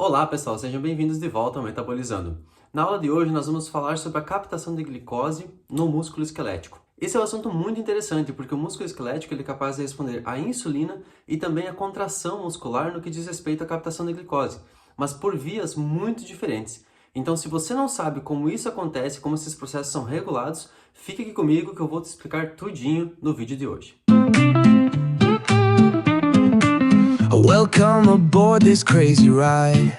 Olá pessoal, sejam bem-vindos de volta ao Metabolizando. Na aula de hoje nós vamos falar sobre a captação de glicose no músculo esquelético. Esse é um assunto muito interessante porque o músculo esquelético ele é capaz de responder à insulina e também à contração muscular no que diz respeito à captação de glicose, mas por vias muito diferentes. Então, se você não sabe como isso acontece, como esses processos são regulados, fique aqui comigo que eu vou te explicar tudinho no vídeo de hoje. Welcome aboard this crazy ride.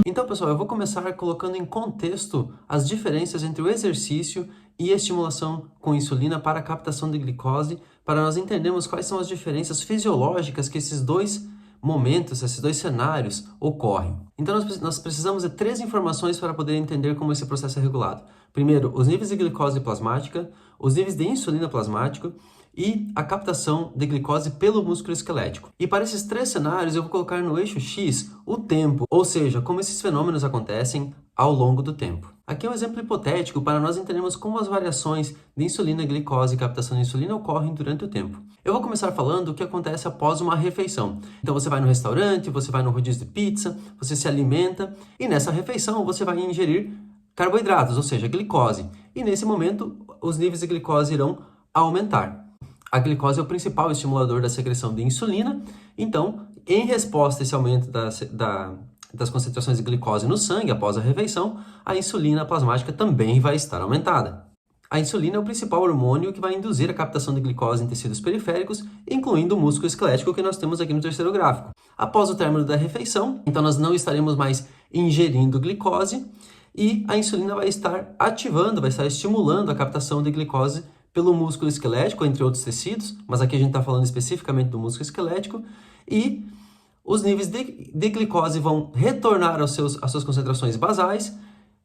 Então, pessoal, eu vou começar colocando em contexto as diferenças entre o exercício e a estimulação com insulina para a captação de glicose, para nós entendermos quais são as diferenças fisiológicas que esses dois momentos, esses dois cenários ocorrem. Então, nós precisamos de 3 informações para poder entender como esse processo é regulado. Primeiro, os níveis de glicose plasmática, os níveis de insulina plasmática e a captação de glicose pelo músculo esquelético. E para esses 3 cenários, eu vou colocar no eixo X o tempo, ou seja, como esses fenômenos acontecem ao longo do tempo. Aqui é um exemplo hipotético para nós entendermos como as variações de insulina, glicose e captação de insulina ocorrem durante o tempo. Eu vou começar falando o que acontece após uma refeição. Então você vai no restaurante, você vai no rodízio de pizza, você se alimenta e nessa refeição você vai ingerir carboidratos, ou seja, glicose. E nesse momento os níveis de glicose irão aumentar. A glicose é o principal estimulador da secreção de insulina, então, em resposta a esse aumento das concentrações de glicose no sangue após a refeição, a insulina plasmática também vai estar aumentada. A insulina é o principal hormônio que vai induzir a captação de glicose em tecidos periféricos, incluindo o músculo esquelético que nós temos aqui no terceiro gráfico. Após o término da refeição, então nós não estaremos mais ingerindo glicose e a insulina vai estar ativando, vai estar estimulando a captação de glicose pelo músculo esquelético, entre outros tecidos, mas aqui a gente está falando especificamente do músculo esquelético, e os níveis de glicose vão retornar às suas concentrações basais,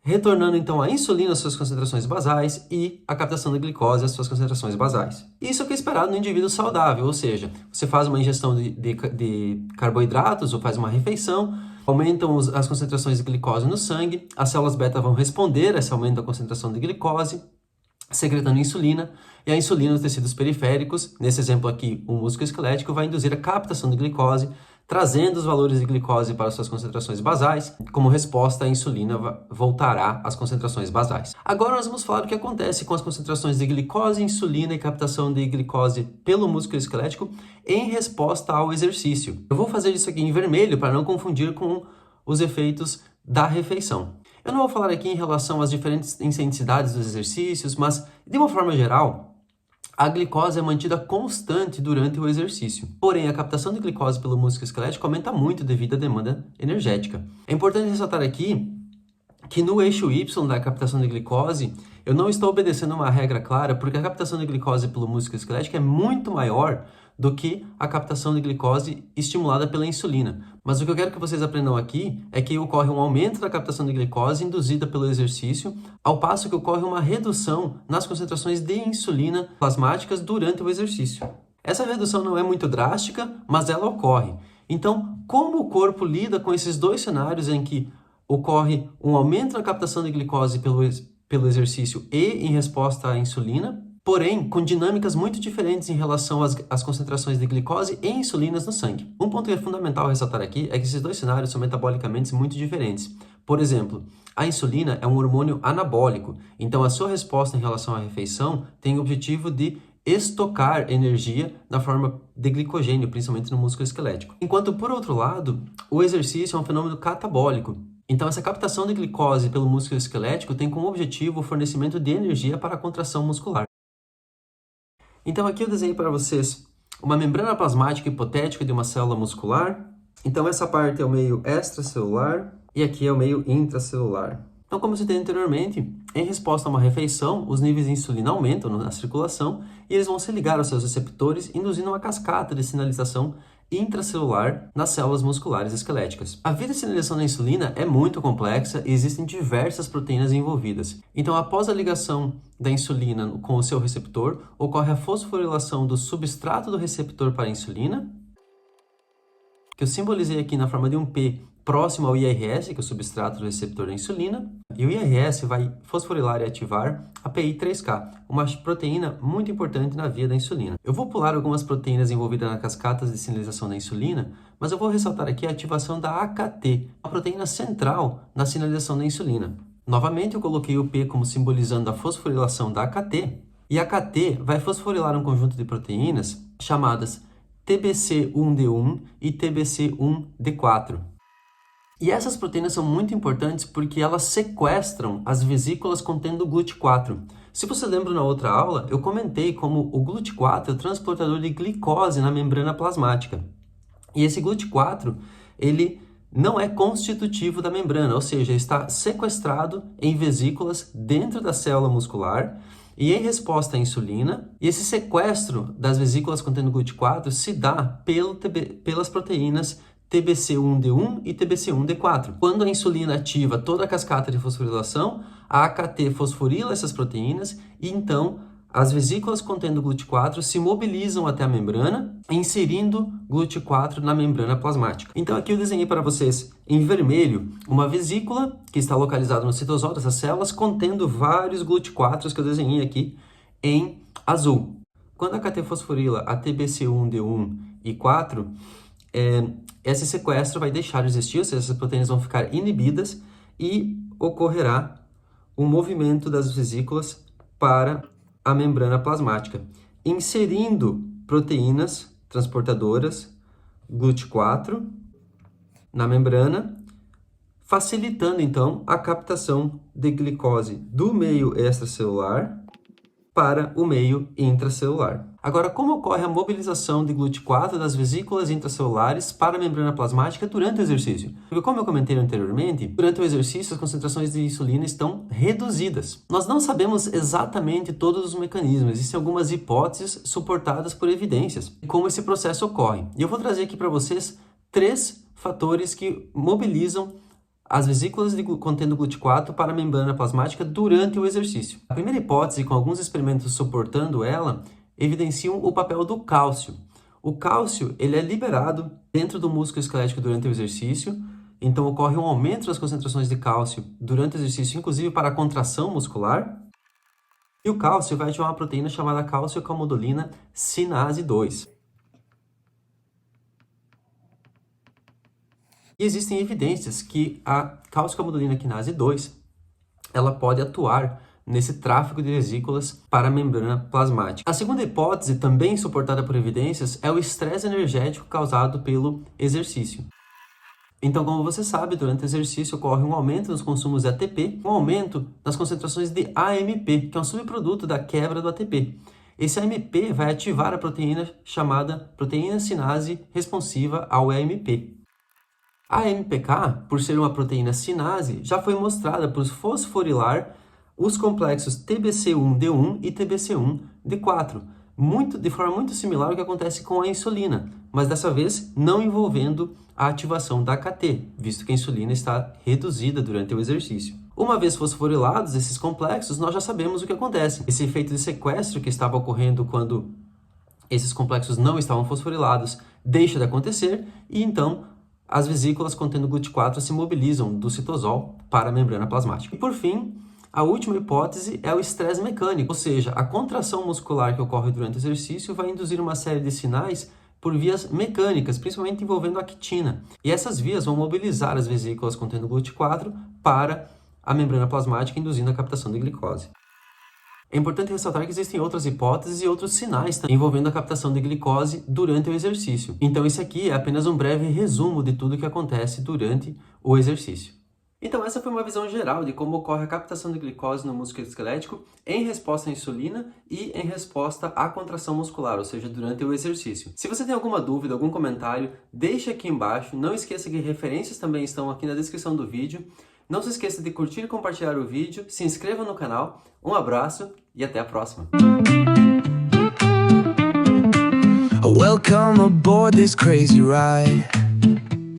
retornando então a insulina às suas concentrações basais e a captação de glicose às suas concentrações basais. Isso é o que é esperado no indivíduo saudável, ou seja, você faz uma ingestão de carboidratos ou faz uma refeição, aumentam as concentrações de glicose no sangue, as células beta vão responder a esse aumento da concentração de glicose, secretando insulina, e a insulina nos tecidos periféricos, nesse exemplo aqui, o músculo esquelético, vai induzir a captação de glicose, trazendo os valores de glicose para suas concentrações basais. Como resposta, a insulina voltará às concentrações basais. Agora nós vamos falar o que acontece com as concentrações de glicose, insulina e captação de glicose pelo músculo esquelético em resposta ao exercício. Eu vou fazer isso aqui em vermelho para não confundir com os efeitos da refeição. Eu não vou falar aqui em relação às diferentes intensidades dos exercícios, mas, de uma forma geral, a glicose é mantida constante durante o exercício. Porém, a captação de glicose pelo músculo esquelético aumenta muito devido à demanda energética. É importante ressaltar aqui que no eixo Y da captação de glicose, eu não estou obedecendo uma regra clara, porque a captação de glicose pelo músculo esquelético é muito maior do que a captação de glicose estimulada pela insulina. Mas o que eu quero que vocês aprendam aqui é que ocorre um aumento da captação de glicose induzida pelo exercício, ao passo que ocorre uma redução nas concentrações de insulina plasmáticas durante o exercício. Essa redução não é muito drástica, mas ela ocorre. Então, como o corpo lida com esses dois cenários em que ocorre um aumento na captação de glicose pelo exercício e em resposta à insulina, porém com dinâmicas muito diferentes em relação às concentrações de glicose e insulinas no sangue. Um ponto que é fundamental ressaltar aqui é que esses dois cenários são metabolicamente muito diferentes. Por exemplo, a insulina é um hormônio anabólico, então a sua resposta em relação à refeição tem o objetivo de estocar energia na forma de glicogênio, principalmente no músculo esquelético. Enquanto, por outro lado, o exercício é um fenômeno catabólico. Então, essa captação de glicose pelo músculo esquelético tem como objetivo o fornecimento de energia para a contração muscular. Então, aqui eu desenhei para vocês uma membrana plasmática hipotética de uma célula muscular. Então, essa parte é o meio extracelular e aqui é o meio intracelular. Então, como eu citei anteriormente, em resposta a uma refeição, os níveis de insulina aumentam na circulação e eles vão se ligar aos seus receptores, induzindo uma cascata de sinalização intracelular nas células musculares esqueléticas. A via de sinalização da insulina é muito complexa e existem diversas proteínas envolvidas. Então, após a ligação da insulina com o seu receptor, ocorre a fosforilação do substrato do receptor para a insulina, que eu simbolizei aqui na forma de um P próximo ao IRS, que é o substrato do receptor da insulina, e o IRS vai fosforilar e ativar a PI3K, uma proteína muito importante na via da insulina. Eu vou pular algumas proteínas envolvidas nas cascatas de sinalização da insulina, mas eu vou ressaltar aqui a ativação da AKT, a proteína central na sinalização da insulina. Novamente, eu coloquei o P como simbolizando a fosforilação da AKT, e a AKT vai fosforilar um conjunto de proteínas chamadas TBC1D1 e TBC1D4. E essas proteínas são muito importantes porque elas sequestram as vesículas contendo GLUT4. Se você lembra na outra aula, eu comentei como o GLUT4 é o transportador de glicose na membrana plasmática. E esse GLUT4, ele não é constitutivo da membrana, ou seja, está sequestrado em vesículas dentro da célula muscular e em resposta à insulina. E esse sequestro das vesículas contendo GLUT4 se dá pelas proteínas TBC1D1 e TBC1D4. Quando a insulina ativa toda a cascata de fosforilação, a AKT fosforila essas proteínas e então as vesículas contendo GLUT4 se mobilizam até a membrana, inserindo GLUT4 na membrana plasmática. Então aqui eu desenhei para vocês em vermelho uma vesícula que está localizada no citosol dessas células contendo vários GLUT4s que eu desenhei aqui em azul. Quando a AKT fosforila a TBC1D1 e 4, esse sequestro vai deixar de existir, ou seja, essas proteínas vão ficar inibidas e ocorrerá um movimento das vesículas para a membrana plasmática, inserindo proteínas transportadoras GLUT4 na membrana, facilitando então a captação de glicose do meio extracelular para o meio intracelular. Agora, como ocorre a mobilização de GLUT4 das vesículas intracelulares para a membrana plasmática durante o exercício? Porque, como eu comentei anteriormente, durante o exercício as concentrações de insulina estão reduzidas. Nós não sabemos exatamente todos os mecanismos, existem algumas hipóteses suportadas por evidências de como esse processo ocorre. E eu vou trazer aqui para vocês 3 fatores que mobilizam as vesículas contendo GLUT4 para a membrana plasmática durante o exercício. A primeira hipótese, com alguns experimentos suportando ela, evidenciam o papel do cálcio. O cálcio ele é liberado dentro do músculo esquelético durante o exercício, então ocorre um aumento das concentrações de cálcio durante o exercício, inclusive para a contração muscular. E o cálcio vai ativar uma proteína chamada cálcio-camodulina sinase 2. E existem evidências que a cálcio-camodulina quinase 2 ela pode atuar nesse tráfego de vesículas para a membrana plasmática. A segunda hipótese, também suportada por evidências, é o estresse energético causado pelo exercício. Então, como você sabe, durante o exercício ocorre um aumento nos consumos de ATP, um aumento nas concentrações de AMP, que é um subproduto da quebra do ATP. Esse AMP vai ativar a proteína chamada proteína sinase responsiva ao AMP. A AMPK, por ser uma proteína sinase, já foi mostrada por fosforilar os complexos TBC1D1 e TBC1D4, de forma muito similar ao que acontece com a insulina, mas dessa vez não envolvendo a ativação da AKT, visto que a insulina está reduzida durante o exercício. Uma vez fosforilados esses complexos, nós já sabemos o que acontece. Esse efeito de sequestro que estava ocorrendo quando esses complexos não estavam fosforilados deixa de acontecer e então as vesículas contendo GLUT4 se mobilizam do citosol para a membrana plasmática. E por fim, a última hipótese é o estresse mecânico, ou seja, a contração muscular que ocorre durante o exercício vai induzir uma série de sinais por vias mecânicas, principalmente envolvendo a actina. E essas vias vão mobilizar as vesículas contendo GLUT4 para a membrana plasmática, induzindo a captação de glicose. É importante ressaltar que existem outras hipóteses e outros sinais envolvendo a captação de glicose durante o exercício. Então esse aqui é apenas um breve resumo de tudo o que acontece durante o exercício. Então essa foi uma visão geral de como ocorre a captação de glicose no músculo esquelético em resposta à insulina e em resposta à contração muscular, ou seja, durante o exercício. Se você tem alguma dúvida, algum comentário, deixe aqui embaixo. Não esqueça que referências também estão aqui na descrição do vídeo. Não se esqueça de curtir e compartilhar o vídeo, se inscreva no canal, um abraço e até a próxima! Welcome aboard this crazy ride.